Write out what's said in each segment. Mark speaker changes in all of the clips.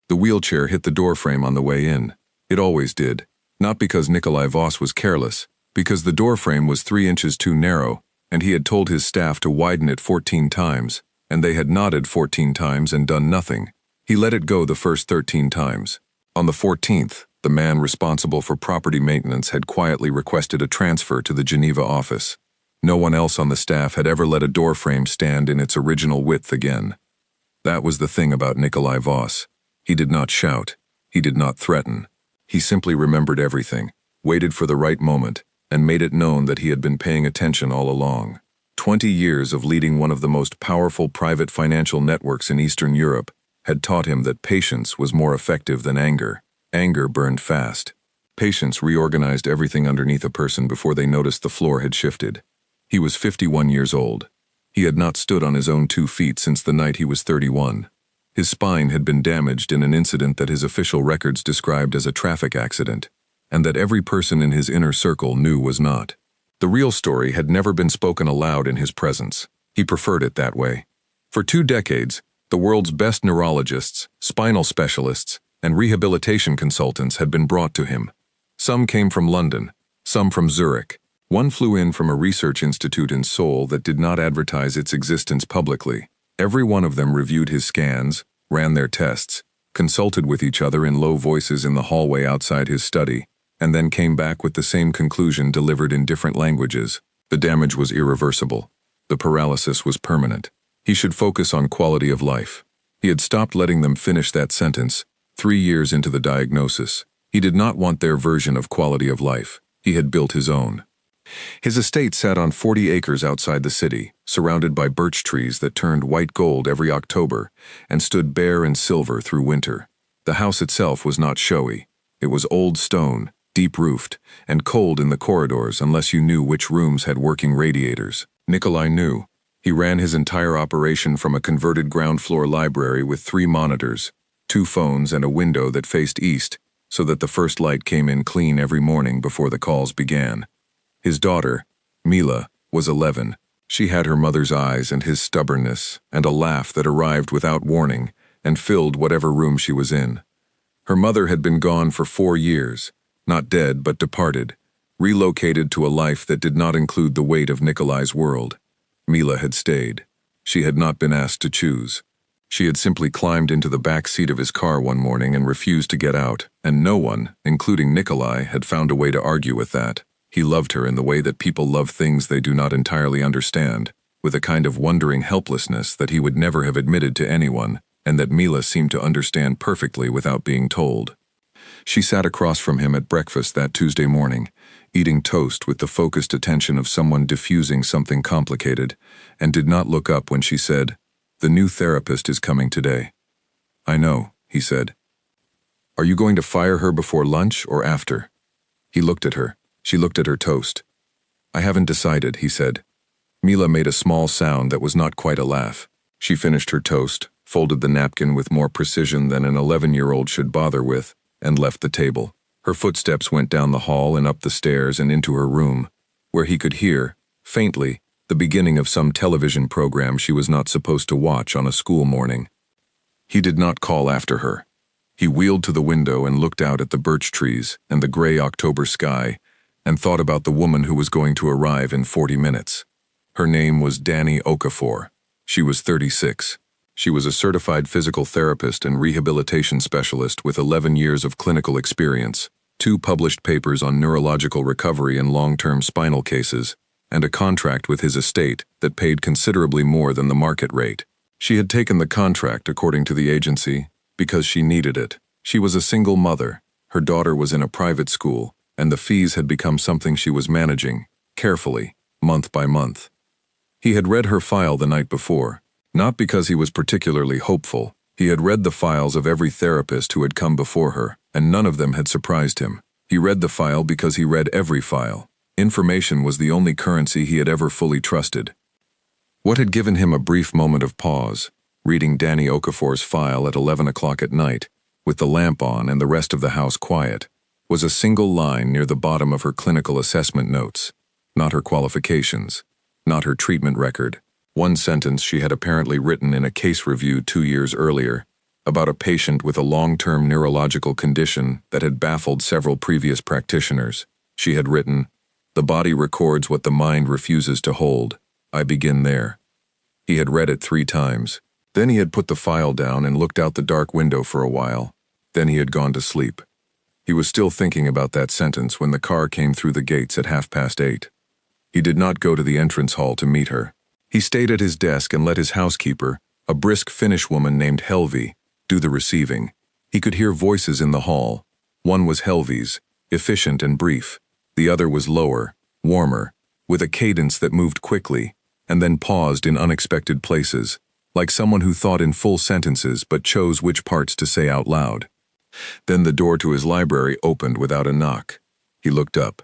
Speaker 1: The wheelchair hit the doorframe on the way in. It always did. Not because Nikolai Voss was careless, because the doorframe was 3 inches too narrow, and he had told his staff to widen it 14 times, and they had nodded 14 times and done nothing. He let it go the first 13 times. On the 14th, the man responsible for property maintenance had quietly requested a transfer to the Geneva office. No one else on the staff had ever let a doorframe stand in its original width again. That was the thing about Nikolai Voss. He did not shout. He did not threaten. He simply remembered everything, waited for the right moment, and made it known that he had been paying attention all along. 20 years of leading one of the most powerful private financial networks in Eastern Europe had taught him that patience was more effective than anger. Anger burned fast. Patience reorganized everything underneath a person before they noticed the floor had shifted. He was 51 years old. He had not stood on his own 2 feet since the night he was 31. His spine had been damaged in an incident that his official records described as a traffic accident, and that every person in his inner circle knew was not. The real story had never been spoken aloud in his presence. He preferred it that way. For 2 decades, the world's best neurologists, spinal specialists, and rehabilitation consultants had been brought to him. Some came from London, some from Zurich. One flew in from a research institute in Seoul that did not advertise its existence publicly. Every one of them reviewed his scans, ran their tests, consulted with each other in low voices in the hallway outside his study, and then came back with the same conclusion delivered in different languages. The damage was irreversible. The paralysis was permanent. He should focus on quality of life. He had stopped letting them finish that sentence 3 years into the diagnosis. He did not want their version of quality of life. He had built his own. His estate sat on 40 acres outside the city, surrounded by birch trees that turned white gold every October and stood bare and silver through winter. The house itself was not showy. It was old stone, deep-roofed, and cold in the corridors unless you knew which rooms had working radiators. Nikolai knew. He ran his entire operation from a converted ground-floor library with 3 monitors, 2 phones, and a window that faced east, so that the first light came in clean every morning before the calls began. His daughter, Mila, was 11. She had her mother's eyes and his stubbornness, and a laugh that arrived without warning and filled whatever room she was in. Her mother had been gone for 4 years, not dead but departed, relocated to a life that did not include the weight of Nikolai's world. Mila had stayed. She had not been asked to choose. She had simply climbed into the back seat of his car one morning and refused to get out, and no one, including Nikolai, had found a way to argue with that. He loved her in the way that people love things they do not entirely understand, with a kind of wondering helplessness that he would never have admitted to anyone, and that Mila seemed to understand perfectly without being told. She sat across from him at breakfast that Tuesday morning, eating toast with the focused attention of someone diffusing something complicated, and did not look up when she said, "The new therapist is coming today." "I know," he said. "Are you going to fire her before lunch or after?" He looked at her. She looked at her toast. "I haven't decided," he said. Mila made a small sound that was not quite a laugh. She finished her toast, folded the napkin with more precision than an 11-year-old should bother with, and left the table. Her footsteps went down the hall and up the stairs and into her room, where he could hear, faintly, the beginning of some television program she was not supposed to watch on a school morning. He did not call after her. He wheeled to the window and looked out at the birch trees and the gray October sky, and thought about the woman who was going to arrive in 40 minutes. Her name was Dani Okafor. She was 36. She was a certified physical therapist and rehabilitation specialist with 11 years of clinical experience, 2 published papers on neurological recovery in long-term spinal cases, and a contract with his estate that paid considerably more than the market rate. She had taken the contract, according to the agency, because she needed it. She was a single mother. Her daughter was in a private school, and the fees had become something she was managing, carefully, month by month. He had read her file the night before, not because he was particularly hopeful. He had read the files of every therapist who had come before her, and none of them had surprised him. He read the file because he read every file. Information was the only currency he had ever fully trusted. What had given him a brief moment of pause, reading Dani Okafor's file at 11 o'clock at night, with the lamp on and the rest of the house quiet, was a single line near the bottom of her clinical assessment notes. Not her qualifications, not her treatment record. One sentence she had apparently written in a case review 2 years earlier, about a patient with a long-term neurological condition that had baffled several previous practitioners. She had written, "The body records what the mind refuses to hold. I begin there." He had read it 3 times. Then he had put the file down and looked out the dark window for a while. Then he had gone to sleep. He was still thinking about that sentence when the car came through the gates at 8:30. He did not go to the entrance hall to meet her. He stayed at his desk and let his housekeeper, a brisk Finnish woman named Helvi, do the receiving. He could hear voices in the hall. One was Helvi's, efficient and brief. The other was lower, warmer, with a cadence that moved quickly, and then paused in unexpected places, like someone who thought in full sentences but chose which parts to say out loud. Then the door to his library opened without a knock. He looked up.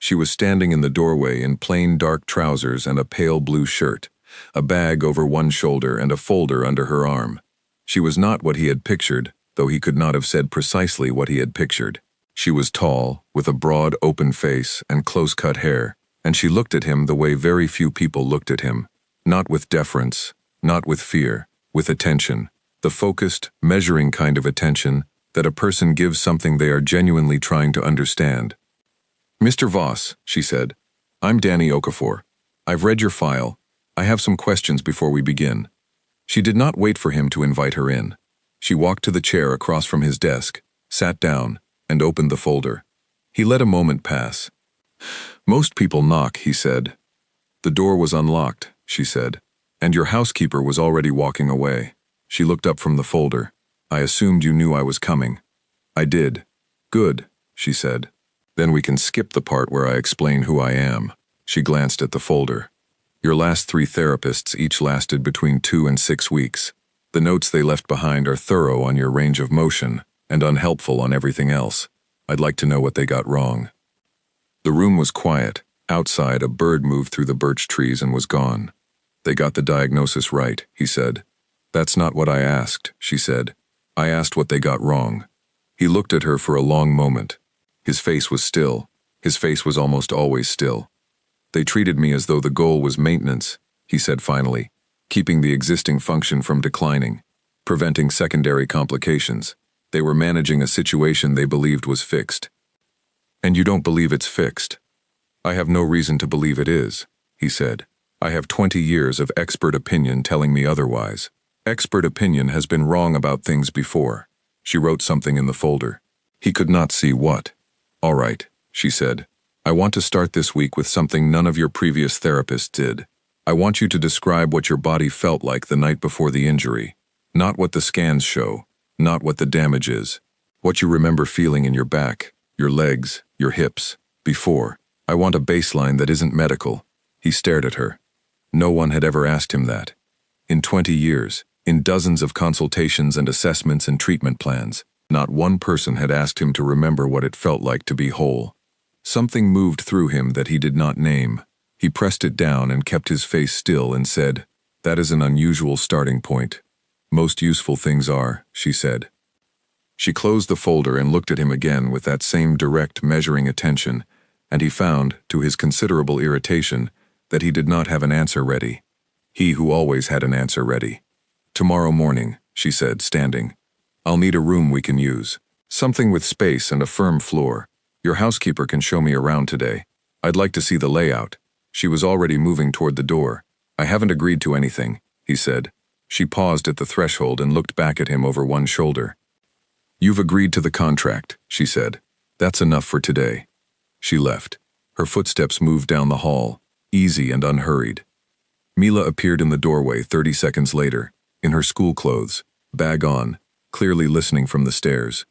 Speaker 1: She was standing in the doorway in plain dark trousers and a pale blue shirt, a bag over one shoulder and a folder under her arm. She was not what he had pictured, though he could not have said precisely what he had pictured. She was tall, with a broad, open face and close-cut hair, and she looked at him the way very few people looked at him, not with deference, not with fear, with attention, the focused, measuring kind of attention that a person gives something they are genuinely trying to understand. "Mr. Voss," she said, "I'm Danny Okafor. I've read your file. I have some questions before we begin." She did not wait for him to invite her in. She walked to the chair across from his desk, sat down, and opened the folder. He let a moment pass. "Most people knock," he said. "The door was unlocked," she said, "and your housekeeper was already walking away." She looked up from the folder. "I assumed you knew I was coming." "I did." "Good," she said. "Then we can skip the part where I explain who I am." She glanced at the folder. "Your last 3 therapists each lasted between 2 and 6 weeks. The notes they left behind are thorough on your range of motion and unhelpful on everything else. I'd like to know what they got wrong." The room was quiet. Outside, a bird moved through the birch trees and was gone. "They got the diagnosis right," he said. "That's not what I asked," she said. "I asked what they got wrong." He looked at her for a long moment. His face was still. His face was almost always still. "They treated me as though the goal was maintenance," he said finally, "keeping the existing function from declining, preventing secondary complications. They were managing a situation they believed was fixed." "And you don't believe it's fixed?" "I have no reason to believe it is," he said. "I have 20 years of expert opinion telling me otherwise. Expert opinion has been wrong about things before." She wrote something in the folder. He could not see what. "All right," she said. "I want to start this week with something none of your previous therapists did. I want you to describe what your body felt like the night before the injury. Not what the scans show, not what the damage is. What you remember feeling in your back, your legs, your hips, before. I want a baseline that isn't medical." He stared at her. No one had ever asked him that. In 20 years, in dozens of consultations and assessments and treatment plans, not one person had asked him to remember what it felt like to be whole. Something moved through him that he did not name. He pressed it down and kept his face still and said, "That is an unusual starting point." "Most useful things are," she said. She closed the folder and looked at him again with that same direct, measuring attention, and he found, to his considerable irritation, that he did not have an answer ready. He who always had an answer ready. "Tomorrow morning," she said, standing. "I'll need a room we can use. Something with space and a firm floor. Your housekeeper can show me around today. I'd like to see the layout." She was already moving toward the door. "I haven't agreed to anything," he said. She paused at the threshold and looked back at him over one shoulder. "You've agreed to the contract," she said. "That's enough for today." She left. Her footsteps moved down the hall, easy and unhurried. Mila appeared in the doorway 30 seconds later, in her school clothes, bag on, clearly listening from the stairs.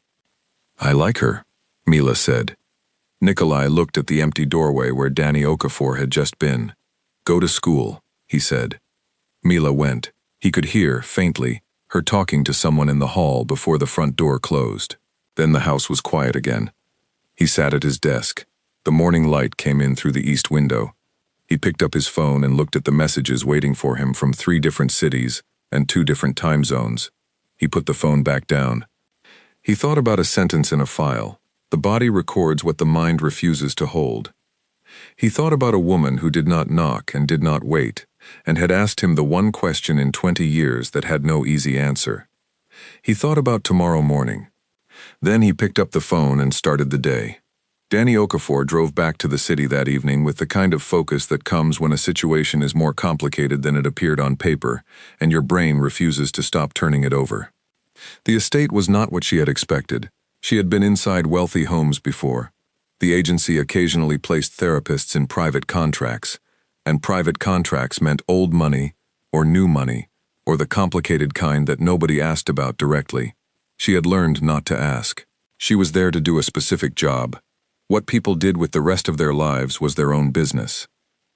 Speaker 1: "I like her," Mila said. Nikolai looked at the empty doorway where Danny Okafor had just been. "Go to school," he said. Mila went. He could hear, faintly, her talking to someone in the hall before the front door closed. Then the house was quiet again. He sat at his desk. The morning light came in through the east window. He picked up his phone and looked at the messages waiting for him from 3 different cities and 2 different time zones. He put the phone back down. He thought about a sentence in a file. The body records what the mind refuses to hold. He thought about a woman who did not knock and did not wait, and had asked him the one question in 20 years that had no easy answer. He thought about tomorrow morning. Then he picked up the phone and started the day. Danny Okafor drove back to the city that evening with the kind of focus that comes when a situation is more complicated than it appeared on paper, and your brain refuses to stop turning it over. The estate was not what she had expected. She had been inside wealthy homes before. The agency occasionally placed therapists in private contracts, and private contracts meant old money, or new money, or the complicated kind that nobody asked about directly. She had learned not to ask. She was there to do a specific job. What people did with the rest of their lives was their own business.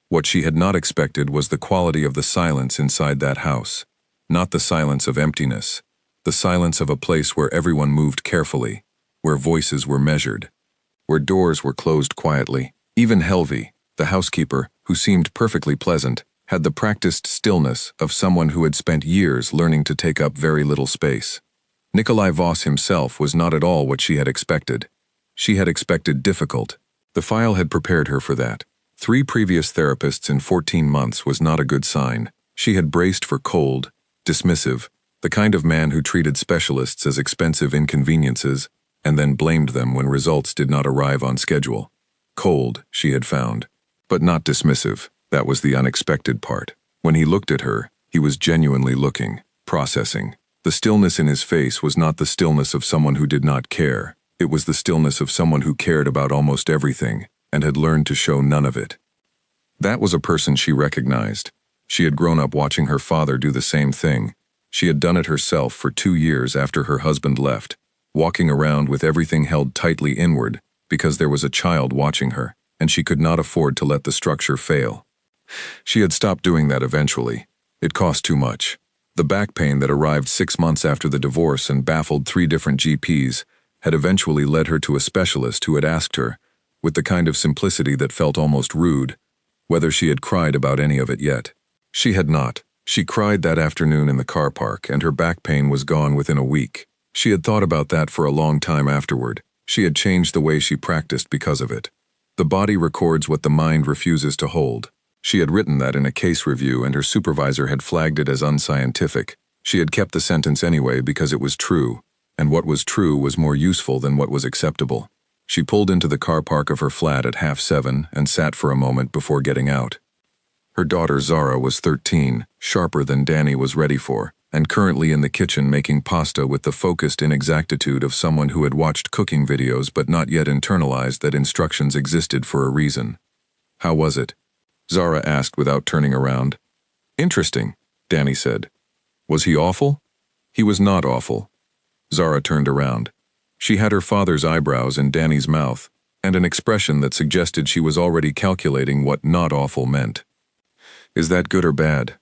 Speaker 1: What she had not expected was the quality of the silence inside that house. Not the silence of emptiness. The silence of a place where everyone moved carefully, where voices were measured, where doors were closed quietly. Even Helvey, the housekeeper, who seemed perfectly pleasant, had the practiced stillness of someone who had spent years learning to take up very little space. Nikolai Voss himself was not at all what she had expected. She had expected difficult. The file had prepared her for that. 3 previous therapists in 14 months was not a good sign. She had braced for cold, dismissive, the kind of man who treated specialists as expensive inconveniences and then blamed them when results did not arrive on schedule. Cold, she had found, but not dismissive. That was the unexpected part. When he looked at her, he was genuinely looking, processing. The stillness in his face was not the stillness of someone who did not care. It was the stillness of someone who cared about almost everything and had learned to show none of it. That was a person she recognized. She had grown up watching her father do the same thing. She had done it herself for 2 years after her husband left, walking around with everything held tightly inward because there was a child watching her, and she could not afford to let the structure fail. She had stopped doing that eventually. It cost too much. The back pain that arrived 6 months after the divorce and baffled 3 different GPs had eventually led her to a specialist who had asked her, with the kind of simplicity that felt almost rude, whether she had cried about any of it yet. She had not. She cried that afternoon in the car park, and her back pain was gone within a week. She had thought about that for a long time afterward. She had changed the way she practiced because of it. The body records what the mind refuses to hold. She had written that in a case review, and her supervisor had flagged it as unscientific. She had kept the sentence anyway because it was true, and what was true was more useful than what was acceptable. She pulled into the car park of her flat at 7:30 and sat for a moment before getting out. Her daughter Zara was 13, sharper than Danny was ready for, and currently in the kitchen making pasta with the focused inexactitude of someone who had watched cooking videos but not yet internalized that instructions existed for a reason. "How was it?" Zara asked without turning around. "Interesting," Danny said. "Was he awful?" "He was not awful." Zara turned around. She had her father's eyebrows in Danny's mouth, and an expression that suggested she was already calculating what not awful meant. "Is that good or bad?"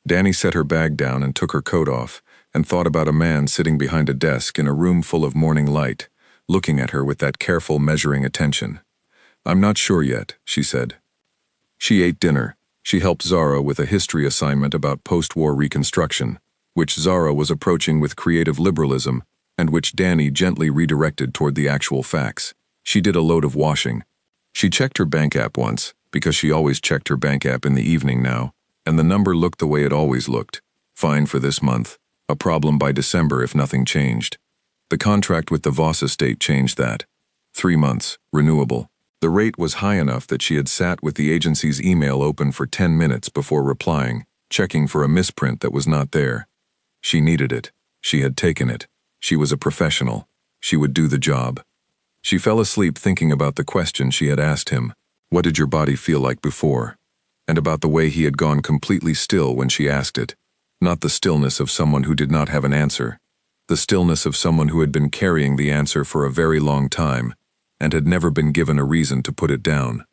Speaker 1: Danny set her bag down and took her coat off, and thought about a man sitting behind a desk in a room full of morning light, looking at her with that careful measuring attention. "I'm not sure yet," she said. She ate dinner. She helped Zara with a history assignment about post-war reconstruction, which Zara was approaching with creative liberalism, and which Danny gently redirected toward the actual facts. She did a load of washing. She checked her bank app once, because she always checked her bank app in the evening now, and the number looked the way it always looked. Fine for this month. A problem by December if nothing changed. The contract with the Voss estate changed that. 3 months, renewable. The rate was high enough that she had sat with the agency's email open for 10 minutes before replying, checking for a misprint that was not there. She needed it. She had taken it. She was a professional. She would do the job. She fell asleep thinking about the question she had asked him. What did your body feel like before? And about the way he had gone completely still when she asked it. Not the stillness of someone who did not have an answer. The stillness of someone who had been carrying the answer for a very long time and had never been given a reason to put it down.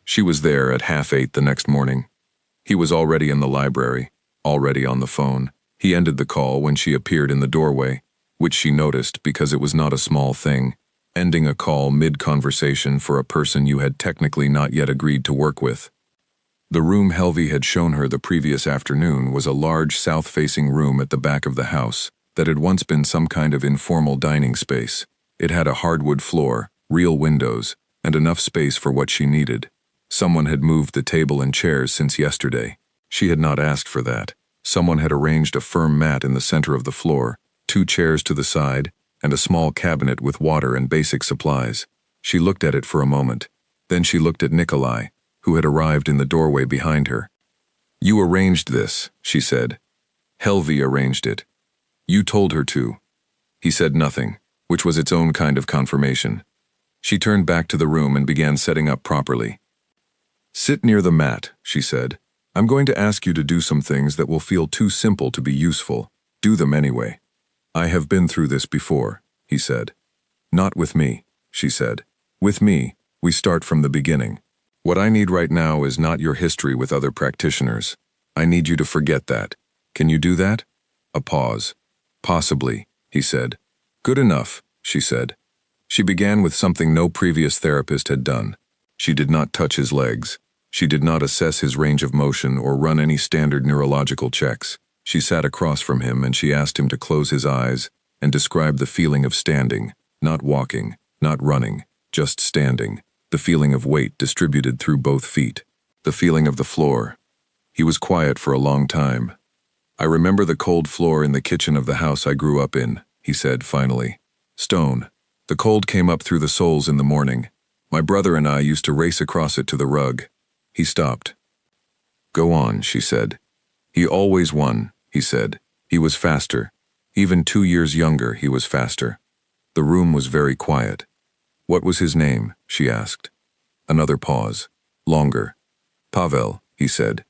Speaker 1: She was there at 8:30 the next morning. He was already in the library, already on the phone. He ended the call when she appeared in the doorway, which she noticed because it was not a small thing, ending a call mid-conversation for a person you had technically not yet agreed to work with. The room Helvey had shown her the previous afternoon was a large south-facing room at the back of the house that had once been some kind of informal dining space. It had a hardwood floor, real windows, and enough space for what she needed. Someone had moved the table and chairs since yesterday. She had not asked for that. Someone had arranged a firm mat in the center of the floor, 2 chairs to the side, and a small cabinet with water and basic supplies. She looked at it for a moment. Then she looked at Nikolai, who had arrived in the doorway behind her. "You arranged this," she said. "Helvy arranged it. You told her to." He said nothing, which was its own kind of confirmation. She turned back to the room and began setting up properly. "Sit near the mat," she said. "I'm going to ask you to do some things that will feel too simple to be useful. Do them anyway." "I have been through this before," he said. "Not with me," she said. "With me, we start from the beginning. What I need right now is not your history with other practitioners. I need you to forget that. Can you do that?" A pause. "Possibly," he said. "Good enough," she said. She began with something no previous therapist had done. She did not touch his legs. She did not assess his range of motion or run any standard neurological checks. She sat across from him and she asked him to close his eyes and describe the feeling of standing, not walking, not running, just standing, the feeling of weight distributed through both feet, the feeling of the floor. He was quiet for a long time. "I remember the cold floor in the kitchen of the house I grew up in," he said finally. "Stone. The cold came up through the soles in the morning. My brother and I used to race across it to the rug." He stopped. "Go on," she said. "He always won," he said. "He was faster. Even 2 years younger, he was faster." The room was very quiet. "What was his name?" she asked. Another pause. Longer. "Pavel," he said.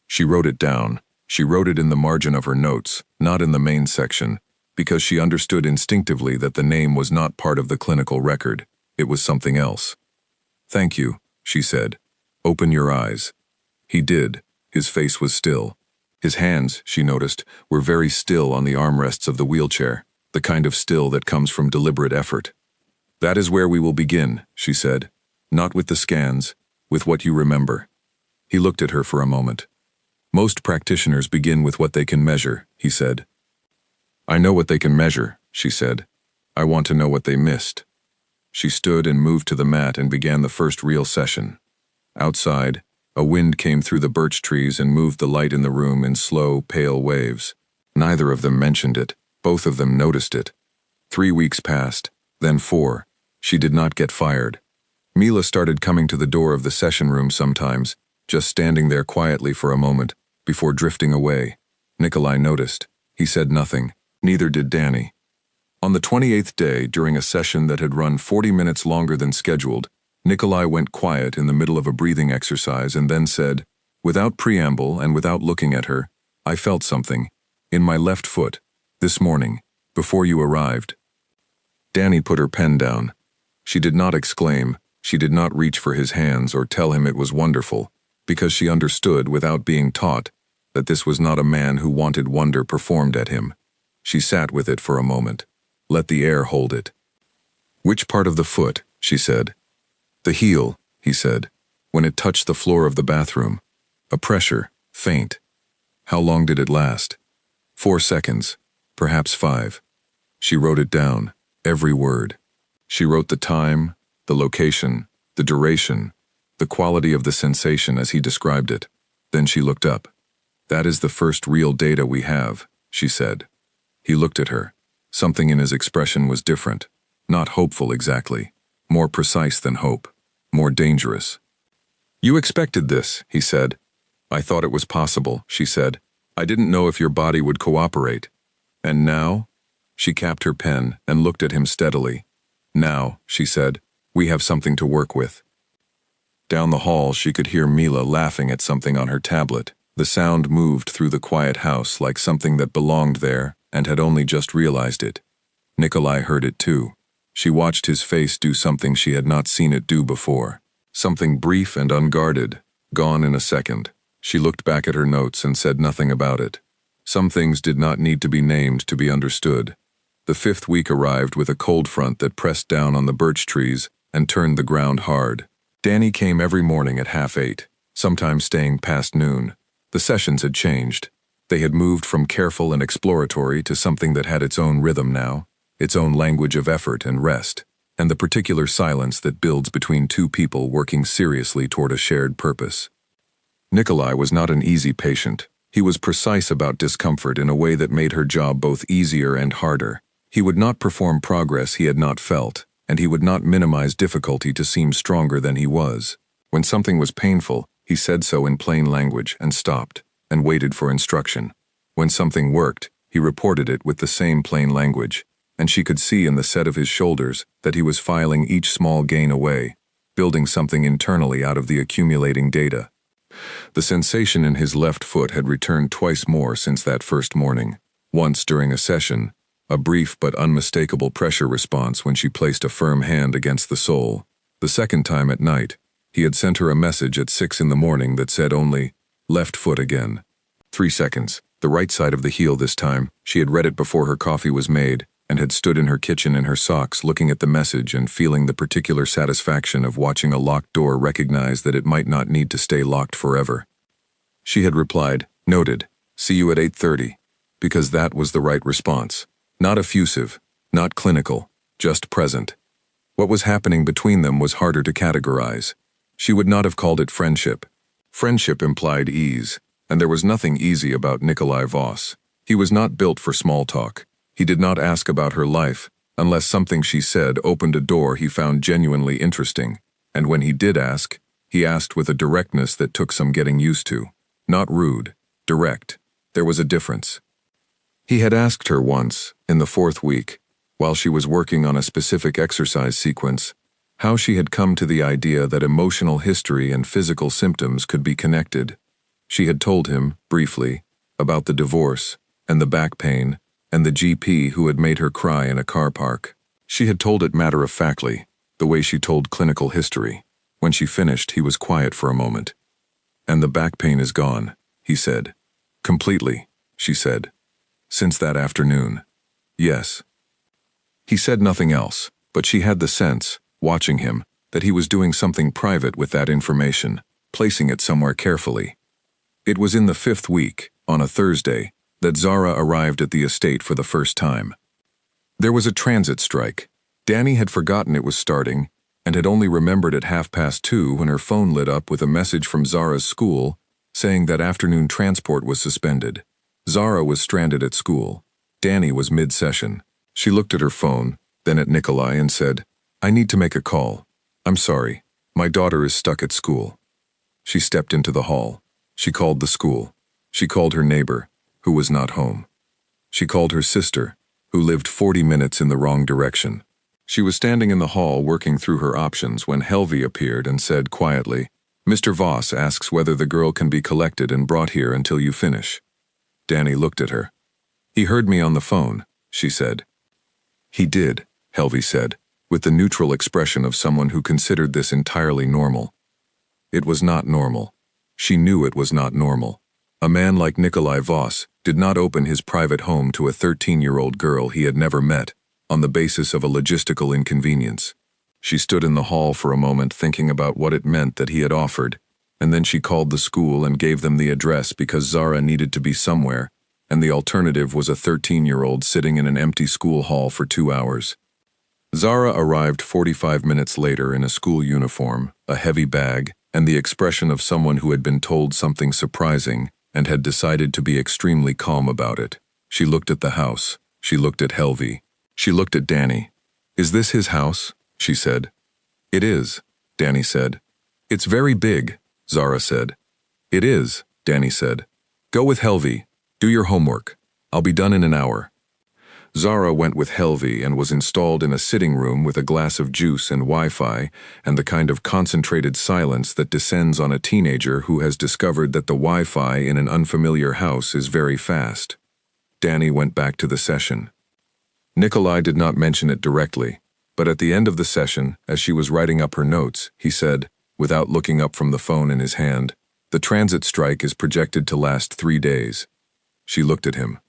Speaker 1: She wrote it down. She wrote it in the margin of her notes, not in the main section, because she understood instinctively that the name was not part of the clinical record. It was something else. "Thank you," she said. "Open your eyes." He did. His face was still. His hands, she noticed, were very still on the armrests of the wheelchair, the kind of still that comes from deliberate effort. "That is where we will begin," she said. "Not with the scans, with what you remember." He looked at her for a moment. "Most practitioners begin with what they can measure," he said. "I know what they can measure," she said. "I want to know what they missed." She stood and moved to the mat and began the first real session. Outside, a wind came through the birch trees and moved the light in the room in slow, pale waves. Neither of them mentioned it. Both of them noticed it. 3 weeks passed, then 4. She did not get fired. Mila started coming to the door of the session room sometimes, just standing there quietly for a moment, before drifting away. Nikolai noticed. He said nothing. Neither did Danny. On the 28th day, during a session that had run 40 minutes longer than scheduled, Nikolai went quiet in the middle of a breathing exercise and then said, without preamble and without looking at her, "I felt something, in my left foot, this morning, before you arrived." Danny put her pen down. She did not exclaim, she did not reach for his hands or tell him it was wonderful, because she understood, without being taught, that this was not a man who wanted wonder performed at him. She sat with it for a moment. Let the air hold it. "Which part of the foot?" she said. "The heel," he said, "when it touched the floor of the bathroom. A pressure, faint." "How long did it last?" 4 seconds, perhaps 5. She wrote it down, every word. She wrote the time, the location, the duration, the quality of the sensation as he described it. Then she looked up. "That is the first real data we have," she said. He looked at her. Something in his expression was different. Not hopeful exactly. More precise than hope. More dangerous. "You expected this," he said. "I thought it was possible," she said. "I didn't know if your body would cooperate." "And now?" She capped her pen and looked at him steadily. "Now," she said, "we have something to work with." Down the hall she could hear Mila laughing at something on her tablet. The sound moved through the quiet house like something that belonged there and had only just realized it. Nikolai heard it too. She watched his face do something she had not seen it do before. Something brief and unguarded, gone in a second. She looked back at her notes and said nothing about it. Some things did not need to be named to be understood. The 5th week arrived with a cold front that pressed down on the birch trees and turned the ground hard. Danny came every morning at 7:30, sometimes staying past noon. The sessions had changed. They had moved from careful and exploratory to something that had its own rhythm now, its own language of effort and rest, and the particular silence that builds between two people working seriously toward a shared purpose. Nikolai was not an easy patient. He was precise about discomfort in a way that made her job both easier and harder. He would not perform progress he had not felt, and he would not minimize difficulty to seem stronger than he was. When something was painful, he said so in plain language and stopped, and waited for instruction. When something worked, he reported it with the same plain language, and she could see in the set of his shoulders that he was filing each small gain away, building something internally out of the accumulating data. The sensation in his left foot had returned twice more since that first morning. Once during a session, a brief but unmistakable pressure response when she placed a firm hand against the sole. The second time at night, he had sent her a message at 6 in the morning that said only, "Left foot again." 3 seconds, the right side of the heel this time. She had read it before her coffee was made, and had stood in her kitchen in her socks looking at the message and feeling the particular satisfaction of watching a locked door recognize that it might not need to stay locked forever. She had replied, "Noted, see you at 8:30, because that was the right response. Not effusive, not clinical, just present. What was happening between them was harder to categorize. She would not have called it friendship. Friendship implied ease, and there was nothing easy about Nikolai Voss. He was not built for small talk. He did not ask about her life, unless something she said opened a door he found genuinely interesting, and when he did ask, he asked with a directness that took some getting used to. Not rude, direct. There was a difference. He had asked her once, in the 4th week, while she was working on a specific exercise sequence, how she had come to the idea that emotional history and physical symptoms could be connected. She had told him, briefly, about the divorce, and the back pain, and the GP who had made her cry in a car park. She had told it matter-of-factly, the way she told clinical history. When she finished, he was quiet for a moment. "And the back pain is gone," he said. "Completely," she said. "Since that afternoon." "Yes." He said nothing else, but she had the sense, watching him, that he was doing something private with that information, placing it somewhere carefully. It was in the 5th week, on a Thursday, that Zara arrived at the estate for the first time. There was a transit strike. Danny had forgotten it was starting, and had only remembered at 2:30 when her phone lit up with a message from Zara's school saying that afternoon transport was suspended. Zara was stranded at school. Danny was mid-session. She looked at her phone, then at Nikolai and said, "I need to make a call. I'm sorry. My daughter is stuck at school." She stepped into the hall. She called the school. She called her neighbor, who was not home. She called her sister, who lived 40 minutes in the wrong direction. She was standing in the hall working through her options when Helvy appeared and said quietly, "Mr. Voss asks whether the girl can be collected and brought here until you finish." Danny looked at her. "He heard me on the phone," she said. "He did," Helvy said, with the neutral expression of someone who considered this entirely normal. It was not normal. She knew it was not normal. A man like Nikolai Voss did not open his private home to a 13-year-old girl he had never met, on the basis of a logistical inconvenience. She stood in the hall for a moment thinking about what it meant that he had offered, and then she called the school and gave them the address because Zara needed to be somewhere, and the alternative was a 13-year-old sitting in an empty school hall for 2 hours. Zara arrived 45 minutes later in a school uniform, a heavy bag, and the expression of someone who had been told something surprising and had decided to be extremely calm about it. She looked at the house. She looked at Helvy. She looked at Danny. "Is this his house?" she said. "It is," Danny said. "It's very big," Zara said. "It is," Danny said. "Go with Helvy. Do your homework. I'll be done in an hour." Zara went with Helvy and was installed in a sitting room with a glass of juice and Wi-Fi and the kind of concentrated silence that descends on a teenager who has discovered that the Wi-Fi in an unfamiliar house is very fast. Danny went back to the session. Nikolai did not mention it directly, but at the end of the session, as she was writing up her notes, he said, without looking up from the phone in his hand, "The transit strike is projected to last 3 days." She looked at him.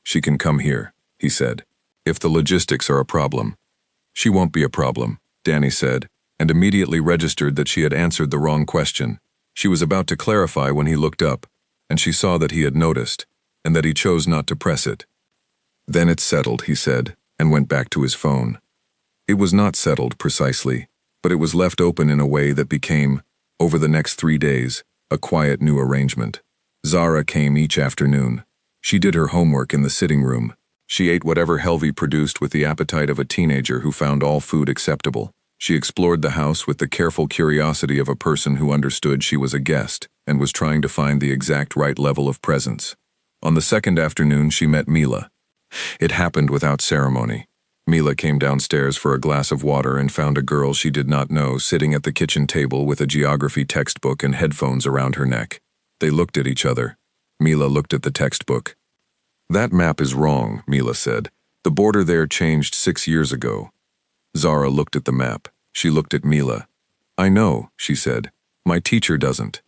Speaker 1: "She can come here," he said, "if the logistics are a problem." "She won't be a problem," Danny said, and immediately registered that she had answered the wrong question. She was about to clarify when he looked up, and she saw that he had noticed, and that he chose not to press it. "Then it's settled," he said, and went back to his phone. It was not settled precisely, but it was left open in a way that became, over the next 3 days, a quiet new arrangement. Zara came each afternoon. She did her homework in the sitting room. She ate whatever Helvy produced with the appetite of a teenager who found all food acceptable. She explored the house with the careful curiosity of a person who understood she was a guest and was trying to find the exact right level of presence. On the second afternoon, she met Mila. It happened without ceremony. Mila came downstairs for a glass of water and found a girl she did not know sitting at the kitchen table with a geography textbook and headphones around her neck. They looked at each other. Mila looked at the textbook. "That map is wrong," Mila said. "The border there changed 6 years ago." Zara looked at the map. She looked at Mila. "I know," she said. "My teacher doesn't."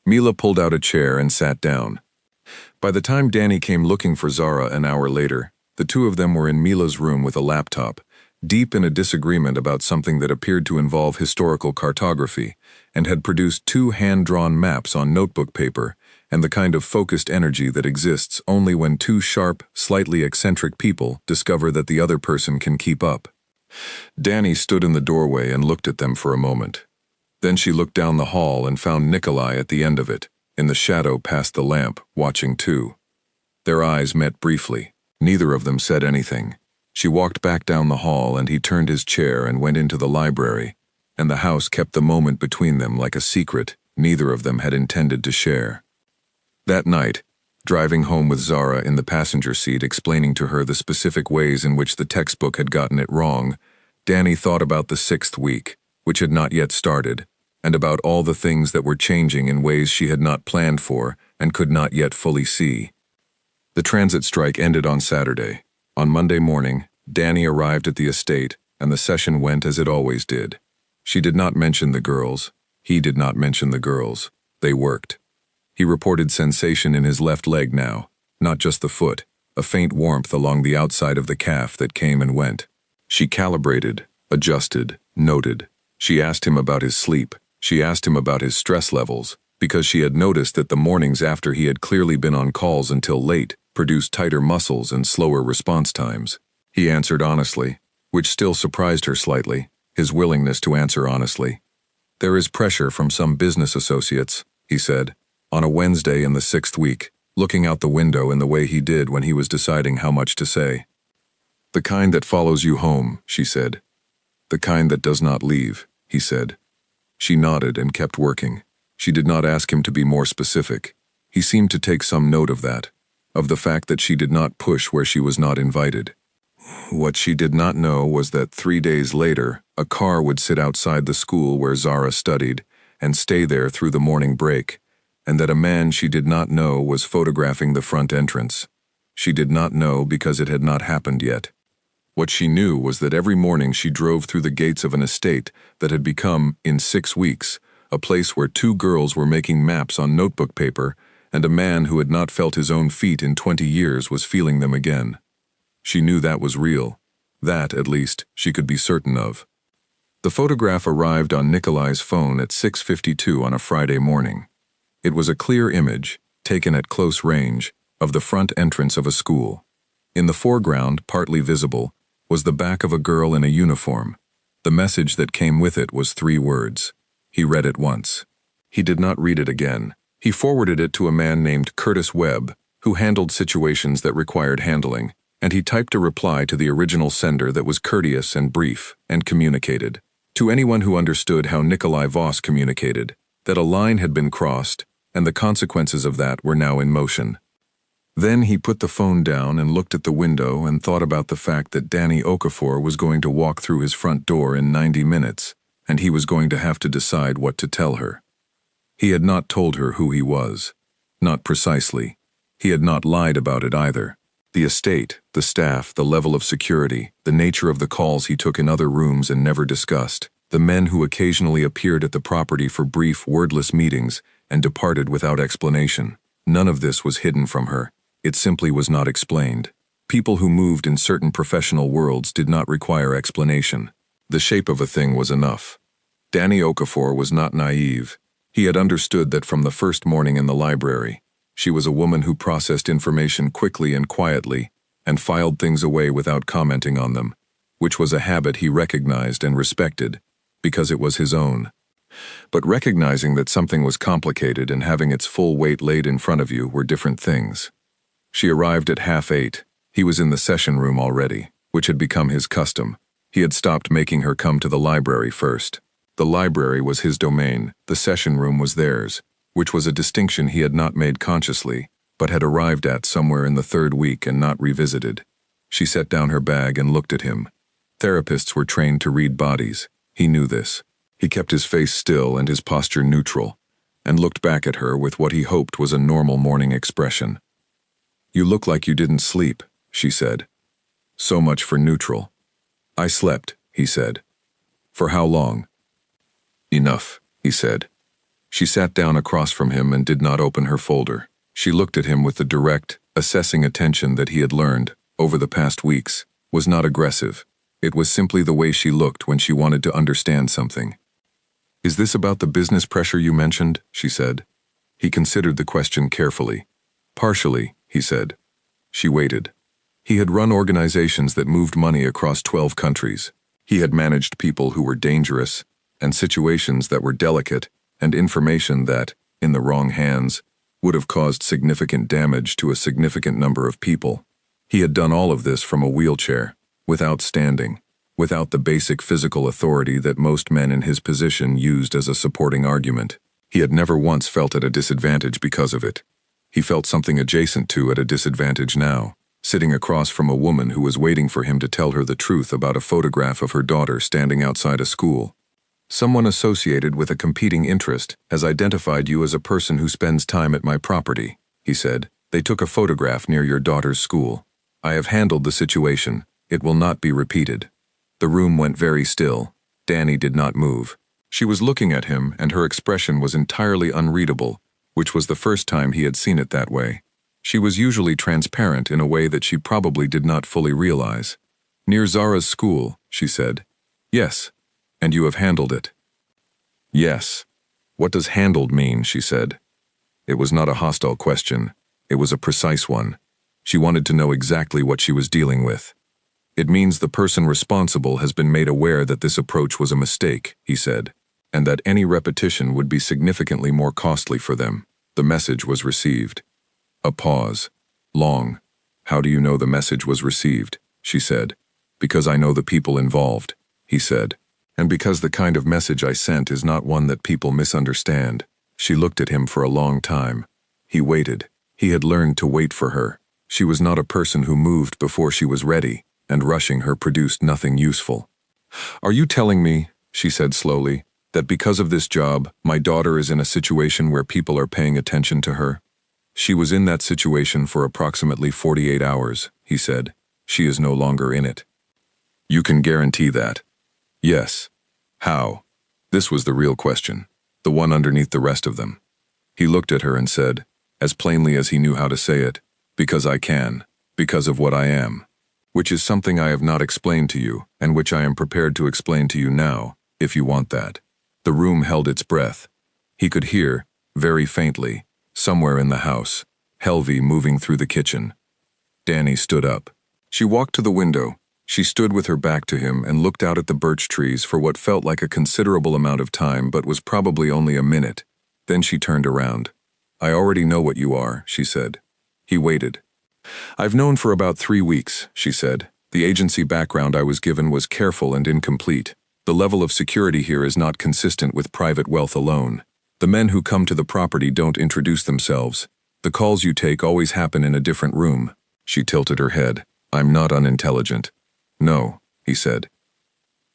Speaker 1: Mila pulled out a chair and sat down. By the time Danny came looking for Zara an hour later, the two of them were in Mila's room with a laptop, deep in a disagreement about something that appeared to involve historical cartography, and had produced 2 hand-drawn maps on notebook paper, and the kind of focused energy that exists only when 2 sharp, slightly eccentric people discover that the other person can keep up. Danny stood in the doorway and looked at them for a moment. Then she looked down the hall and found Nikolai at the end of it, in the shadow past the lamp, watching too. Their eyes met briefly. Neither of them said anything. She walked back down the hall and he turned his chair and went into the library, and the house kept the moment between them like a secret neither of them had intended to share. That night, driving home with Zara in the passenger seat explaining to her the specific ways in which the textbook had gotten it wrong, Danny thought about the 6th week, which had not yet started, and about all the things that were changing in ways she had not planned for and could not yet fully see. The transit strike ended on Saturday. On Monday morning, Danny arrived at the estate, and the session went as it always did. She did not mention the girls. He did not mention the girls. They worked. He reported sensation in his left leg now, not just the foot, a faint warmth along the outside of the calf that came and went. She calibrated, adjusted, noted. She asked him about his sleep. She asked him about his stress levels, because she had noticed that the mornings after he had clearly been on calls until late produced tighter muscles and slower response times. He answered honestly, which still surprised her slightly, his willingness to answer honestly. "There is pressure from some business associates," he said, on a Wednesday in the 6th week, looking out the window in the way he did when he was deciding how much to say. "The kind that follows you home," she said. "The kind that does not leave," he said. She nodded and kept working. She did not ask him to be more specific. He seemed to take some note of that, of the fact that she did not push where she was not invited. What she did not know was that 3 days later, a car would sit outside the school where Zara studied and stay there through the morning break, and that a man she did not know was photographing the front entrance. She did not know because it had not happened yet. What she knew was that every morning she drove through the gates of an estate that had become, in 6 weeks, a place where 2 girls were making maps on notebook paper, and a man who had not felt his own feet in 20 years was feeling them again. She knew that was real. That, at least, she could be certain of. The photograph arrived on Nikolai's phone at 6:52 on a Friday morning. It was a clear image, taken at close range, of the front entrance of a school. In the foreground, partly visible, was the back of a girl in a uniform. The message that came with it was 3 words. He read it once. He did not read it again. He forwarded it to a man named Curtis Webb, who handled situations that required handling, and he typed a reply to the original sender that was courteous and brief, and communicated, to anyone who understood how Nikolai Voss communicated, that a line had been crossed, and the consequences of that were now in motion. Then he put the phone down and looked at the window and thought about the fact that Danny Okafor was going to walk through his front door in 90 minutes, and he was going to have to decide what to tell her. He had not told her who he was. Not precisely. He had not lied about it either. The estate, the staff, the level of security, the nature of the calls he took in other rooms and never discussed, the men who occasionally appeared at the property for brief, wordless meetings and departed without explanation. None of this was hidden from her. It simply was not explained. People who moved in certain professional worlds did not require explanation. The shape of a thing was enough. Danny Okafor was not naive. He had understood that from the first morning in the library. She was a woman who processed information quickly and quietly, and filed things away without commenting on them, which was a habit he recognized and respected, because it was his own. But recognizing that something was complicated and having its full weight laid in front of you were different things. She arrived at 7:30. He was in the session room already, which had become his custom. He had stopped making her come to the library first. The library was his domain, the session room was theirs, which was a distinction he had not made consciously, but had arrived at somewhere in the third week and not revisited. She set down her bag and looked at him. Therapists were trained to read bodies. He knew this. He kept his face still and his posture neutral, and looked back at her with what he hoped was a normal morning expression. "You look like you didn't sleep," she said. "So much for neutral." "I slept," he said. "For how long?" "Enough," he said. She sat down across from him and did not open her folder. She looked at him with the direct, assessing attention that he had learned, over the past weeks, was not aggressive. It was simply the way she looked when she wanted to understand something. "Is this about the business pressure you mentioned?" she said. He considered the question carefully. "Partially," he said. She waited. He had run organizations that moved money across 12 countries. He had managed people who were dangerous, and situations that were delicate, and information that, in the wrong hands, would have caused significant damage to a significant number of people. He had done all of this from a wheelchair, without standing, without the basic physical authority that most men in his position used as a supporting argument. He had never once felt at a disadvantage because of it. He felt something adjacent to at a disadvantage now, sitting across from a woman who was waiting for him to tell her the truth about a photograph of her daughter standing outside a school. "Someone associated with a competing interest has identified you as a person who spends time at my property," he said. "They took a photograph near your daughter's school. I have handled the situation. It will not be repeated." The room went very still. Danny did not move. She was looking at him, and her expression was entirely unreadable, which was the first time he had seen it that way. She was usually transparent in a way that she probably did not fully realize. "Near Zara's school," she said. "Yes. And you have handled it?" "Yes." "What does handled mean?" she said. It was not a hostile question. It was a precise one. She wanted to know exactly what she was dealing with. "It means the person responsible has been made aware that this approach was a mistake," he said, "and that any repetition would be significantly more costly for them." The message was received. A pause. Long. "How do you know the message was received?" she said. "Because I know the people involved," he said. "And because the kind of message I sent is not one that people misunderstand." She looked at him for a long time. He waited. He had learned to wait for her. She was not a person who moved before she was ready, and rushing her produced nothing useful. "Are you telling me," she said slowly, "that because of this job, my daughter is in a situation where people are paying attention to her?" "She was in that situation for approximately 48 hours, he said. "She is no longer in it." "You can guarantee that?" "Yes." "How?" This was the real question, the one underneath the rest of them. He looked at her and said, as plainly as he knew how to say it, "Because I can, because of what I am." Which is something I have not explained to you, and which I am prepared to explain to you now, if you want that. The room held its breath. He could hear, very faintly, somewhere in the house, Helvy moving through the kitchen. Danny stood up. She walked to the window. She stood with her back to him and looked out at the birch trees for what felt like a considerable amount of time but was probably only a minute. Then she turned around. "I already know what you are," she said. He waited. "I've known for about 3 weeks," she said. "The agency background I was given was careful and incomplete. The level of security here is not consistent with private wealth alone. The men who come to the property don't introduce themselves. The calls you take always happen in a different room." She tilted her head. "I'm not unintelligent." "No," he said.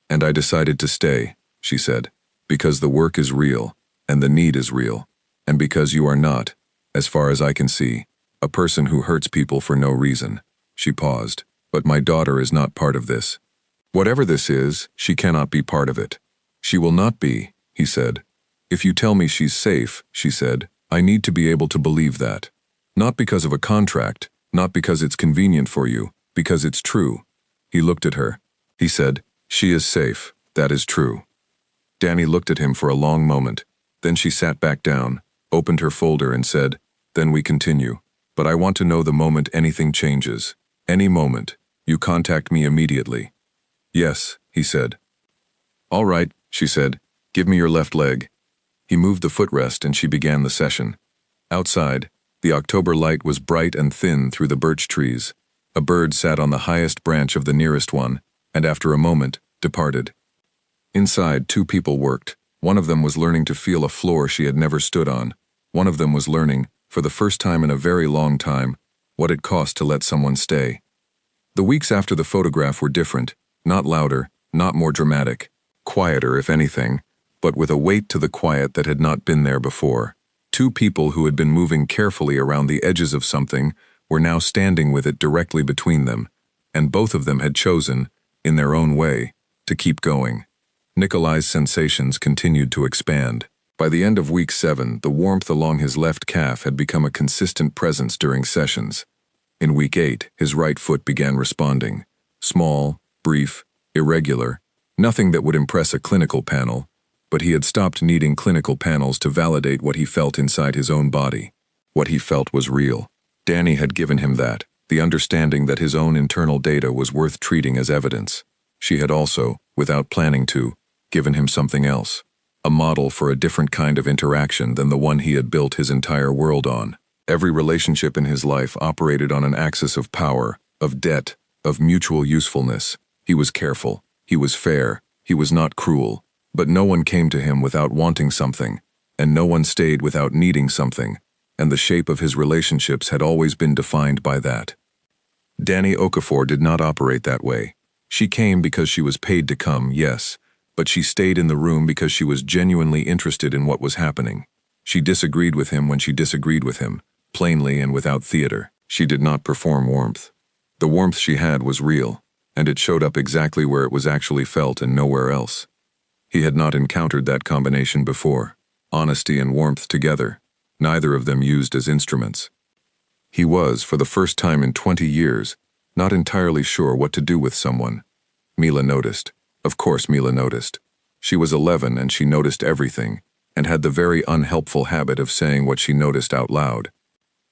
Speaker 1: "And I decided to stay," she said, "because the work is real, and the need is real, and because you are not, as far as I can see, a person who hurts people for no reason." She paused. "But my daughter is not part of this. Whatever this is, she cannot be part of it." "She will not be," he said. "If you tell me she's safe," she said, "I need to be able to believe that. Not because of a contract, not because it's convenient for you, because it's true." He looked at her. He said, "She is safe, that is true." Danny looked at him for a long moment. Then she sat back down, opened her folder and said, "Then we continue. But I want to know the moment anything changes. Any moment. You contact me immediately." "Yes," he said. "All right," she said. Give me your left leg. He moved the footrest and she began the session. Outside, the October light was bright and thin through the birch trees. A bird sat on the highest branch of the nearest one, and after a moment, departed. Inside, 2 people worked. One of them was learning to feel a floor she had never stood on. One of them was learning, for the first time in a very long time, what it cost to let someone stay. The weeks after the photograph were different, not louder, not more dramatic, quieter if anything, but with a weight to the quiet that had not been there before. 2 people who had been moving carefully around the edges of something were now standing with it directly between them, and both of them had chosen, in their own way, to keep going. Nikolai's sensations continued to expand. By the end of week 7, the warmth along his left calf had become a consistent presence during sessions. In week 8, his right foot began responding. Small, brief, irregular, nothing that would impress a clinical panel, but he had stopped needing clinical panels to validate what he felt inside his own body. What he felt was real. Danny had given him that, the understanding that his own internal data was worth treating as evidence. She had also, without planning to, given him something else, a model for a different kind of interaction than the one he had built his entire world on. Every relationship in his life operated on an axis of power, of debt, of mutual usefulness. He was careful, he was fair, he was not cruel, but no one came to him without wanting something, and no one stayed without needing something, and the shape of his relationships had always been defined by that. Danny Okafor did not operate that way. She came because she was paid to come, yes, but she stayed in the room because she was genuinely interested in what was happening. She disagreed with him when she disagreed with him, plainly and without theater. She did not perform warmth. The warmth she had was real, and it showed up exactly where it was actually felt and nowhere else. He had not encountered that combination before, honesty and warmth together, neither of them used as instruments. He was, for the first time in 20 years, not entirely sure what to do with someone. Mila noticed. Of course Mila noticed. She was 11 and she noticed everything, and had the very unhelpful habit of saying what she noticed out loud.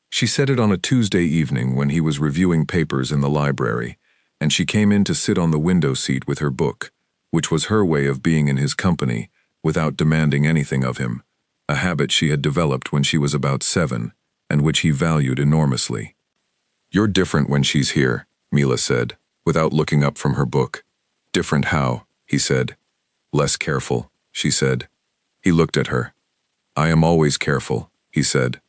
Speaker 1: She said it on a Tuesday evening when he was reviewing papers in the library, and she came in to sit on the window seat with her book, which was her way of being in his company, without demanding anything of him, a habit she had developed when she was about 7, and which he valued enormously. "You're different when she's here," Mila said, without looking up from her book. "Different how?" he said. "Less careful," she said. He looked at her. "I am always careful," he said.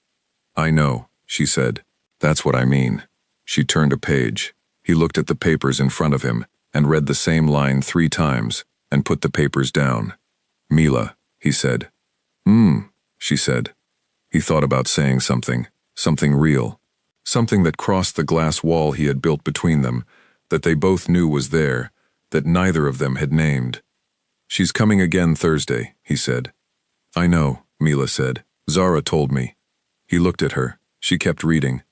Speaker 1: "I know," she said. "That's what I mean." She turned a page. He looked at the papers in front of him and read the same line 3 times and put the papers down. "Mila," he said. She said. He thought about saying something real, something that crossed the glass wall he had built between them, that they both knew was there, that neither of them had named. "She's coming again Thursday," he said. "I know," Mila said. "Zara told me." He looked at her. She kept reading.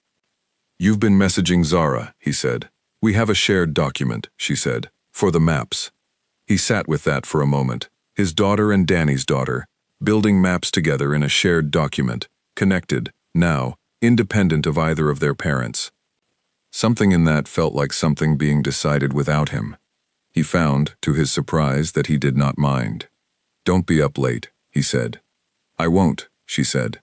Speaker 1: "You've been messaging Zara," he said. "We have a shared document," she said, "for the maps." He sat with that for a moment. His daughter and Danny's daughter, building maps together in a shared document, connected, now, independent of either of their parents. Something in that felt like something being decided without him. He found, to his surprise, that he did not mind. "Don't be up late," he said. "I won't," she said.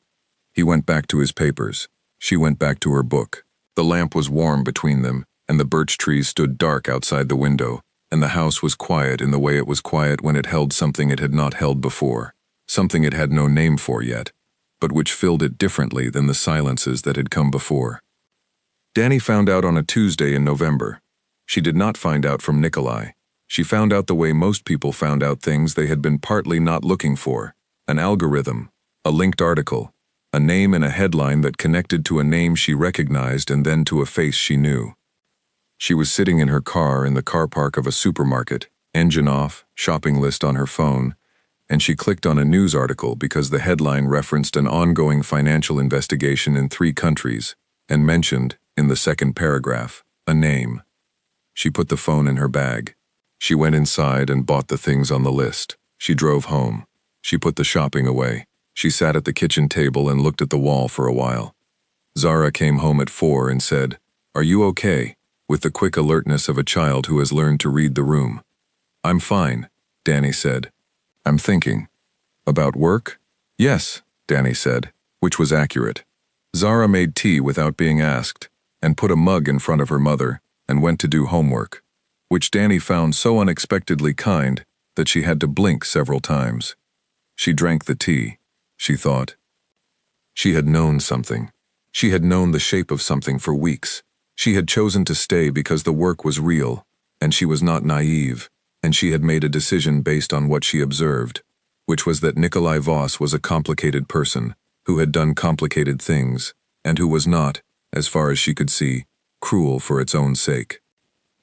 Speaker 1: He went back to his papers. She went back to her book. The lamp was warm between them, and the birch trees stood dark outside the window, and the house was quiet in the way it was quiet when it held something it had not held before, something it had no name for yet, but which filled it differently than the silences that had come before. Danny found out on a Tuesday in November. She did not find out from Nikolai. She found out the way most people found out things they had been partly not looking for: an algorithm, a linked article, a name in a headline that connected to a name she recognized and then to a face she knew. She was sitting in her car in the car park of a supermarket, engine off, shopping list on her phone, and she clicked on a news article because the headline referenced an ongoing financial investigation in 3 countries and mentioned, in the second paragraph, a name. She put the phone in her bag. She went inside and bought the things on the list. She drove home. She put the shopping away. She sat at the kitchen table and looked at the wall for a while. Zara came home at 4 and said, "Are you okay?" with the quick alertness of a child who has learned to read the room. "I'm fine," Danny said. "I'm thinking." About work? Yes, Danny said, which was accurate. Zara made tea without being asked, and put a mug in front of her mother, and went to do homework, which Danny found so unexpectedly kind that she had to blink several times. She drank the tea, she thought. She had known something. She had known the shape of something for weeks. She had chosen to stay because the work was real, and she was not naive, and she had made a decision based on what she observed, which was that Nikolai Voss was a complicated person, who had done complicated things, and who was not, as far as she could see, cruel for its own sake.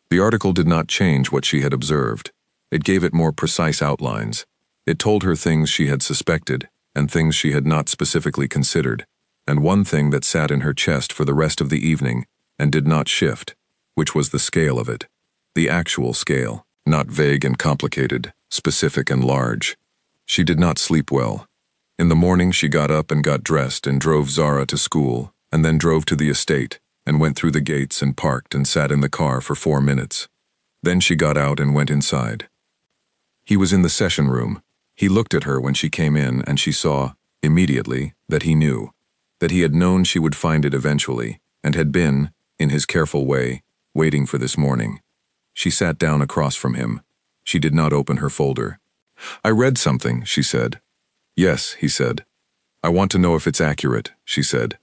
Speaker 1: The article did not change what she had observed. It gave it more precise outlines. It told her things she had suspected, and things she had not specifically considered, and one thing that sat in her chest for the rest of the evening and did not shift, which was the scale of it. The actual scale, not vague and complicated, specific and large. She did not sleep well. In the morning she got up and got dressed and drove Zara to school, and then drove to the estate, and went through the gates and parked and sat in the car for 4 minutes. Then she got out and went inside. He was in the session room. He looked at her when she came in, and she saw, immediately, that he knew, that he had known she would find it eventually, and had been, in his careful way, waiting for this morning. She sat down across from him. She did not open her folder. "I read something," she said. "Yes," he said. "I want to know if it's accurate," she said.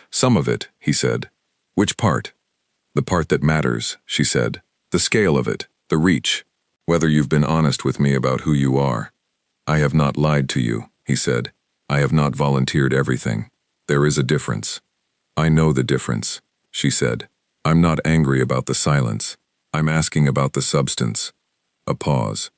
Speaker 1: "Some of it," he said. "Which part?" "The part that matters," she said. "The scale of it, the reach. Whether you've been honest with me about who you are." "I have not lied to you," he said. "I have not volunteered everything. There is a difference." "I know the difference," she said. "I'm not angry about the silence. I'm asking about the substance." A pause.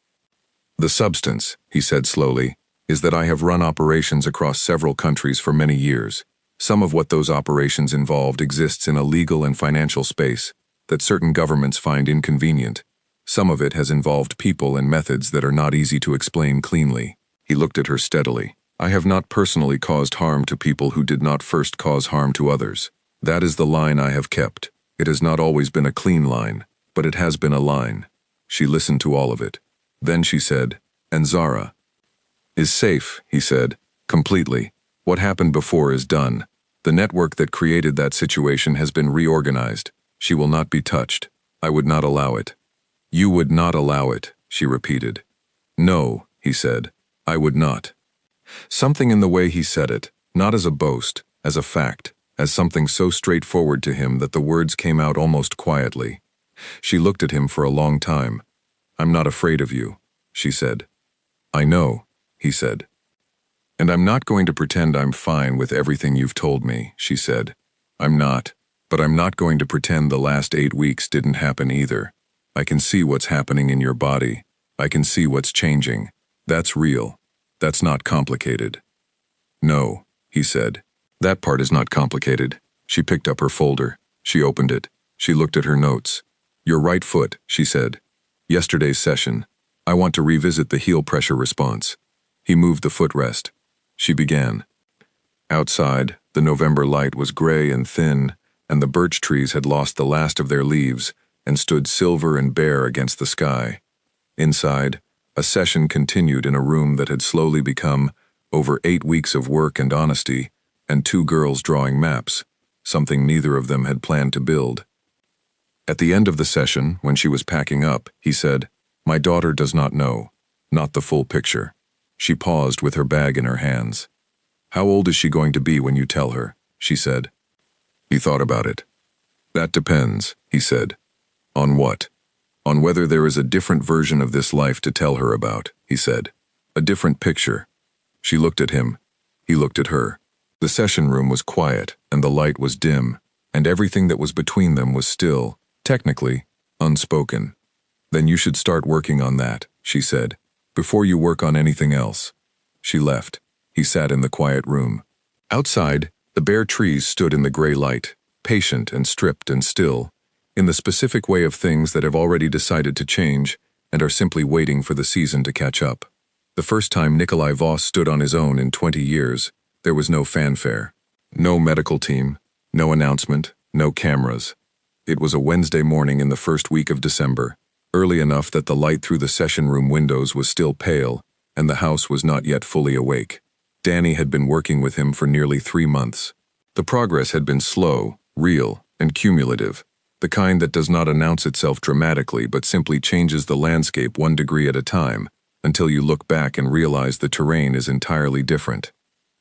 Speaker 1: "The substance," he said slowly, "is that I have run operations across several countries for many years. Some of what those operations involved exists in a legal and financial space that certain governments find inconvenient. Some of it has involved people and methods that are not easy to explain cleanly." He looked at her steadily. "I have not personally caused harm to people who did not first cause harm to others. That is the line I have kept. It has not always been a clean line, but it has been a line." She listened to all of it. Then she said, "And Zara is safe," he said, "completely. What happened before is done. The network that created that situation has been reorganized. She will not be touched. I would not allow it." "You would not allow it," she repeated. "No," he said, "I would not." Something in the way he said it, not as a boast, as a fact, as something so straightforward to him that the words came out almost quietly. She looked at him for a long time. "I'm not afraid of you," she said. "I know," he said. "And I'm not going to pretend I'm fine with everything you've told me," she said. "I'm not, but I'm not going to pretend the last 8 weeks didn't happen either. I can see what's happening in your body. I can see what's changing. That's real. That's not complicated." "No," he said. "That part is not complicated." She picked up her folder. She opened it. She looked at her notes. "Your right foot," she said. "Yesterday's session. I want to revisit the heel pressure response." He moved the footrest. She began. Outside, the November light was gray and thin, and the birch trees had lost the last of their leaves and stood silver and bare against the sky. Inside, a session continued in a room that had slowly become, over 8 weeks of work and honesty, and 2 girls drawing maps, something neither of them had planned to build. At the end of the session, when she was packing up, he said, "My daughter does not know, not the full picture." She paused with her bag in her hands. "How old is she going to be when you tell her?" she said. He thought about it. "That depends," he said. "On what?" "On whether there is a different version of this life to tell her about," he said. "A different picture." She looked at him. He looked at her. The session room was quiet, and the light was dim, and everything that was between them was still, technically, unspoken. "Then you should start working on that," she said, "before you work on anything else." She left. He sat in the quiet room. Outside, the bare trees stood in the gray light, patient and stripped and still, in the specific way of things that have already decided to change and are simply waiting for the season to catch up. The first time Nikolai Voss stood on his own in 20 years, there was no fanfare. No medical team, no announcement, no cameras. It was a Wednesday morning in the first week of December, early enough that the light through the session room windows was still pale, and the house was not yet fully awake. Danny had been working with him for nearly 3 months. The progress had been slow, real, and cumulative, the kind that does not announce itself dramatically but simply changes the landscape 1 degree at a time, until you look back and realize the terrain is entirely different.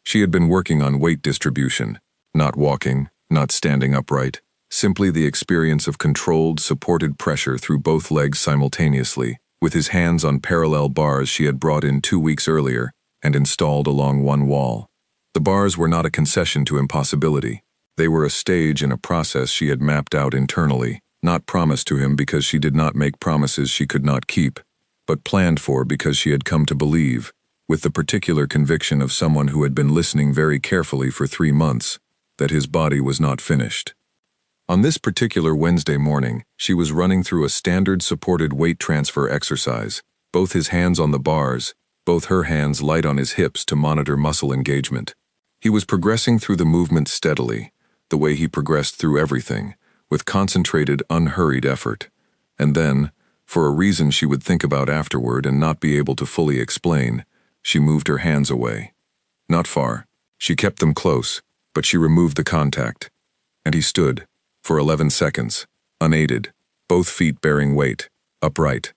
Speaker 1: She had been working on weight distribution, not walking, not standing upright, simply the experience of controlled, supported pressure through both legs simultaneously, with his hands on parallel bars she had brought in 2 weeks earlier and installed along one wall. The bars were not a concession to impossibility. They were a stage in a process she had mapped out internally, not promised to him because she did not make promises she could not keep, but planned for because she had come to believe, with the particular conviction of someone who had been listening very carefully for 3 months, that his body was not finished. On this particular Wednesday morning, she was running through a standard supported weight transfer exercise, both his hands on the bars, both her hands light on his hips to monitor muscle engagement. He was progressing through the movement steadily, the way he progressed through everything, with concentrated, unhurried effort. And then, for a reason she would think about afterward and not be able to fully explain, she moved her hands away. Not far. She kept them close, but she removed the contact. And he stood, for 11 seconds, unaided, both feet bearing weight, upright.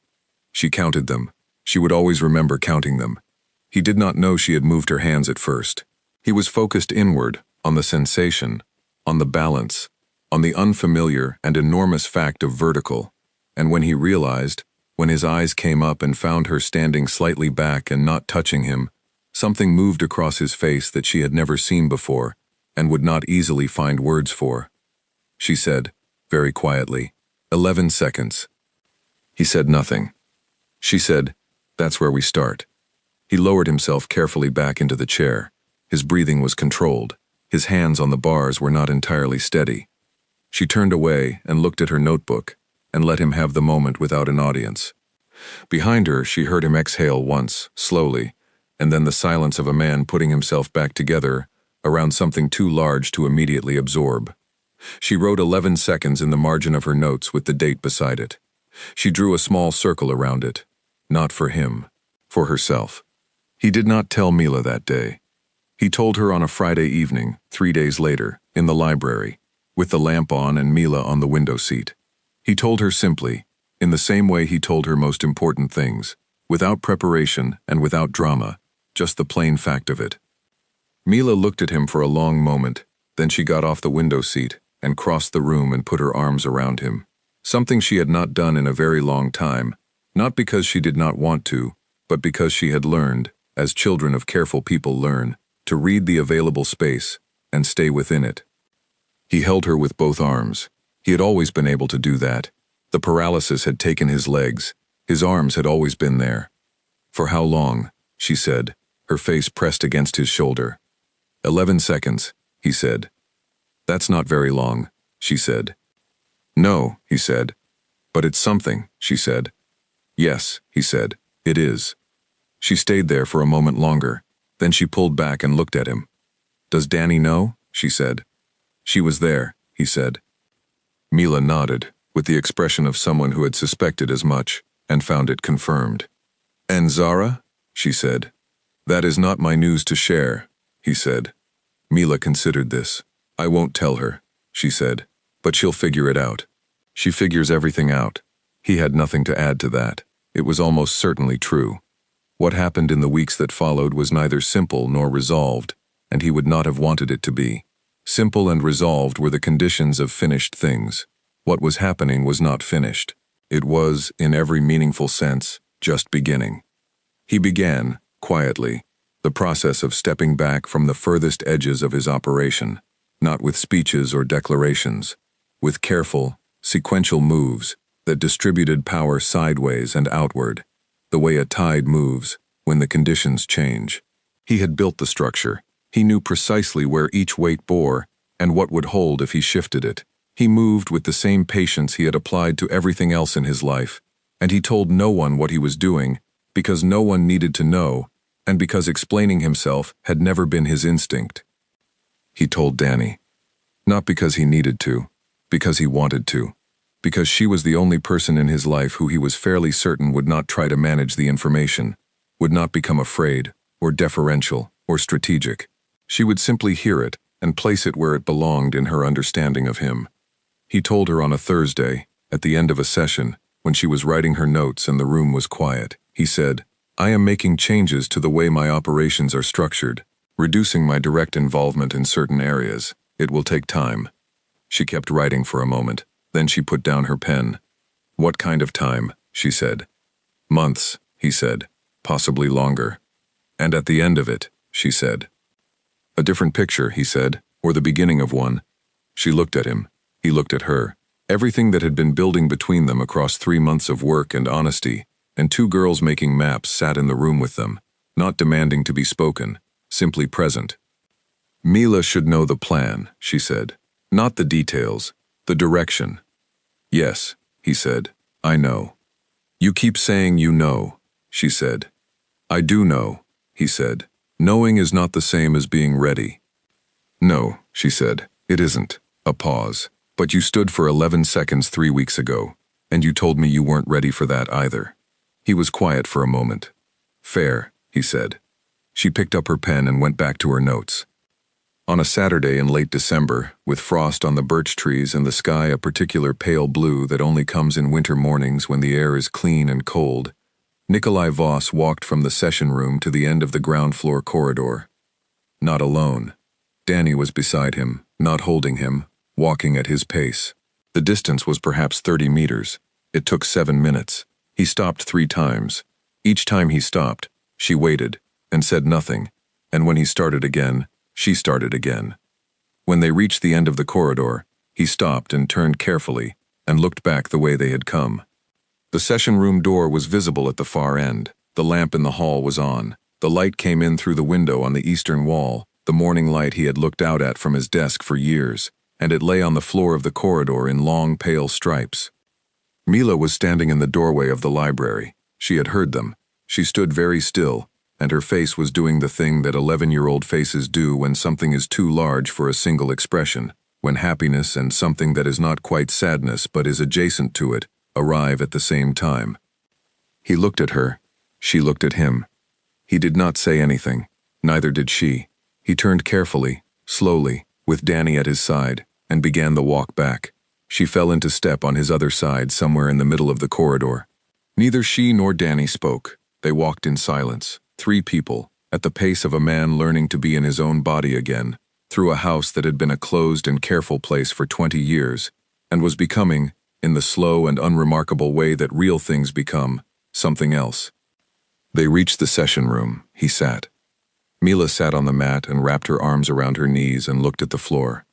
Speaker 1: She counted them. She would always remember counting them. He did not know she had moved her hands at first. He was focused inward, on the sensation, on the balance, on the unfamiliar and enormous fact of vertical. And when he realized, when his eyes came up and found her standing slightly back and not touching him, something moved across his face that she had never seen before and would not easily find words for. She said, very quietly, 11 seconds. He said nothing. She said, that's where we start. He lowered himself carefully back into the chair. His breathing was controlled. His hands on the bars were not entirely steady. She turned away and looked at her notebook and let him have the moment without an audience. Behind her, she heard him exhale once, slowly, and then the silence of a man putting himself back together around something too large to immediately absorb. She wrote 11 seconds in the margin of her notes with the date beside it. She drew a small circle around it. Not for him, for herself. He did not tell Mila that day. He told her on a Friday evening, 3 days later, in the library, with the lamp on and Mila on the window seat. He told her simply, in the same way he told her most important things, without preparation and without drama, just the plain fact of it. Mila looked at him for a long moment, then she got off the window seat and crossed the room and put her arms around him. Something she had not done in a very long time, not because she did not want to, but because she had learned, as children of careful people learn, to read the available space and stay within it. He held her with both arms. He had always been able to do that. The paralysis had taken his legs. His arms had always been there. For how long? She said, her face pressed against his shoulder. 11 seconds, he said. That's not very long, she said. No, he said. But it's something, she said. Yes, he said, it is. She stayed there for a moment longer. Then she pulled back and looked at him. Does Danny know? She said. She was there, he said. Mila nodded, with the expression of someone who had suspected as much, and found it confirmed. And Zara? She said. That is not my news to share, he said. Mila considered this. I won't tell her, she said, but she'll figure it out. She figures everything out. He had nothing to add to that. It was almost certainly true. What happened in the weeks that followed was neither simple nor resolved, and he would not have wanted it to be. Simple and resolved were the conditions of finished things. What was happening was not finished. It was, in every meaningful sense, just beginning. He began, quietly, the process of stepping back from the furthest edges of his operation, not with speeches or declarations, with careful, sequential moves that distributed power sideways and outward, the way a tide moves when the conditions change. He had built the structure. He knew precisely where each weight bore and what would hold if he shifted it. He moved with the same patience he had applied to everything else in his life, and he told no one what he was doing because no one needed to know and because explaining himself had never been his instinct. He told Danny. Not because he needed to, because he wanted to, because she was the only person in his life who he was fairly certain would not try to manage the information, would not become afraid, or deferential, or strategic. She would simply hear it and place it where it belonged in her understanding of him. He told her on a Thursday, at the end of a session, when she was writing her notes and the room was quiet. He said, "I am making changes to the way my operations are structured, reducing my direct involvement in certain areas. It will take time." She kept writing for a moment, then she put down her pen. "What kind of time?" she said. "Months," he said, "possibly longer." "And at the end of it," she said. "A different picture," he said, "or the beginning of one." She looked at him. He looked at her. Everything that had been building between them across 3 months of work and honesty, and 2 girls making maps sat in the room with them, not demanding to be spoken, simply present. "Mila should know the plan," she said. "Not the details, the direction." "Yes," he said, "I know." "You keep saying you know," she said. "I do know," he said. "Knowing is not the same as being ready." "No," she said, "it isn't." A pause. "But you stood for 11 seconds 3 weeks ago, and you told me you weren't ready for that either." He was quiet for a moment. "Fair," he said. She picked up her pen and went back to her notes. On a Saturday in late December, with frost on the birch trees and the sky a particular pale blue that only comes in winter mornings when the air is clean and cold, Nikolai Voss walked from the session room to the end of the ground floor corridor. Not alone. Danny was beside him, not holding him, walking at his pace. The distance was perhaps 30 meters. It took 7 minutes. He stopped 3 times. Each time he stopped, she waited, and said nothing, and when he started again, she started again. When they reached the end of the corridor, he stopped and turned carefully, and looked back the way they had come. The session room door was visible at the far end. The lamp in the hall was on. The light came in through the window on the eastern wall, the morning light he had looked out at from his desk for years, and it lay on the floor of the corridor in long pale stripes. Mila was standing in the doorway of the library. She had heard them. She stood very still, and her face was doing the thing that 11-year-old faces do when something is too large for a single expression, when happiness and something that is not quite sadness but is adjacent to it arrive at the same time. He looked at her. She looked at him. He did not say anything. Neither did she. He turned carefully, slowly, with Danny at his side, and began the walk back. She fell into step on his other side somewhere in the middle of the corridor. Neither she nor Danny spoke. They walked in silence, 3 people, at the pace of a man learning to be in his own body again, through a house that had been a closed and careful place for 20 years, and was becoming, in the slow and unremarkable way that real things become, something else. They reached the session room. He sat. Mila sat on the mat and wrapped her arms around her knees and looked at the floor.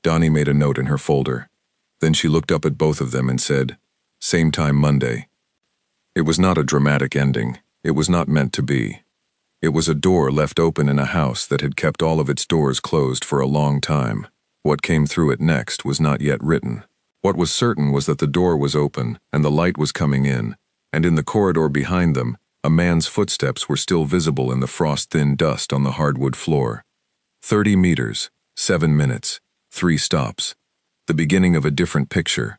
Speaker 1: Donnie made a note in her folder. Then she looked up at both of them and said, "Same time Monday." It was not a dramatic ending. It was not meant to be. It was a door left open in a house that had kept all of its doors closed for a long time. What came through it next was not yet written. What was certain was that the door was open and the light was coming in, and in the corridor behind them, a man's footsteps were still visible in the frost-thin dust on the hardwood floor. 30 meters, 7 minutes, 3 stops. The beginning of a different picture,